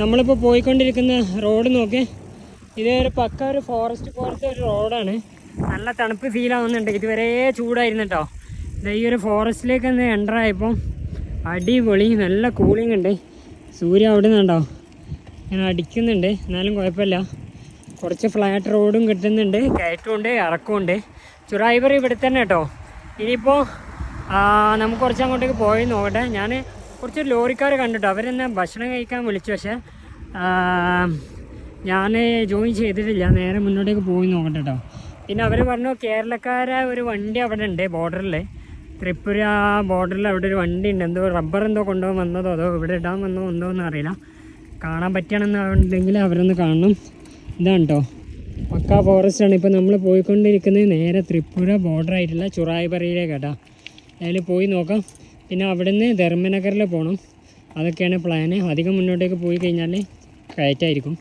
നമ്മളിപ്പോൾ പോയിക്കൊണ്ടിരിക്കുന്ന റോഡ് നോക്കി, ഇതൊരു പക്ക ഒരു ഫോറസ്റ്റ് പോലത്തെ ഒരു റോഡാണ്. നല്ല തണുപ്പ് ഫീൽ ആവുന്നുണ്ട്. ഇതുവരെ ചൂടായിരുന്നു കേട്ടോ. ഈ ഒരു ഫോറസ്റ്റിലേക്ക് ഒന്ന് എൻ്റർ ആയപ്പോൾ അടിപൊളി, നല്ല കൂളിംഗ് ഉണ്ട്. സൂര്യ അവിടെ നിന്നുണ്ടോ ഇങ്ങനെ അടിക്കുന്നുണ്ട്. എന്നാലും കുഴപ്പമില്ല. കുറച്ച് ഫ്ലാറ്റ് റോഡും കിട്ടുന്നുണ്ട്, കയറ്റമുണ്ട്, ഇറക്കമുണ്ട്. ചുറായിബർ ഇവിടെ തന്നെ കേട്ടോ. ഇനിയിപ്പോൾ നമുക്ക് കുറച്ച് അങ്ങോട്ടേക്ക് പോയി നോക്കട്ടെ. ഞാൻ കുറച്ച് ലോറിക്കാർ കണ്ടിട്ടോ, അവരെന്നെ ഭക്ഷണം കഴിക്കാൻ വിളിച്ചു. പക്ഷേ ഞാൻ ജോയിൻ ചെയ്തിട്ടില്ല. നേരെ മുന്നോട്ടേക്ക് പോയി നോക്കട്ടെ കേട്ടോ. പിന്നെ അവർ പറഞ്ഞു കേരളക്കാരെ ഒരു വണ്ടി അവിടെ ഉണ്ട് ബോർഡറിൽ, ത്രിപുര ബോർഡറിൽ അവിടെ ഒരു വണ്ടി ഉണ്ട്. എന്തോ റബ്ബർ എന്തോ കൊണ്ടുപോകാൻ വന്നതോ അതോ ഇവിടെ ഇടാൻ വന്നോ എന്തോ എന്ന് അറിയില്ല. കാണാൻ പറ്റുകയാണെന്നുണ്ടെങ്കിൽ അവരൊന്ന് കാണണം. ഇതാണ് കേട്ടോ, പക്കാ ഫോറസ്റ്റാണ്. ഇപ്പോൾ നമ്മൾ പോയിക്കൊണ്ടിരിക്കുന്നത് നേരെ ത്രിപുര ബോർഡർ ആയിട്ടുള്ള ചുറായിബറിയിലേക്ക് കേട്ടോ. അതിൽ പോയി നോക്കാം. പിന്നെ അവിടെ നിന്ന് ധർമ്മനഗറിൽ പോകണം. അതൊക്കെയാണ് പ്ലാന്. അധികം മുന്നോട്ടേക്ക് പോയി കഴിഞ്ഞാൽ കയറ്റായിരിക്കും.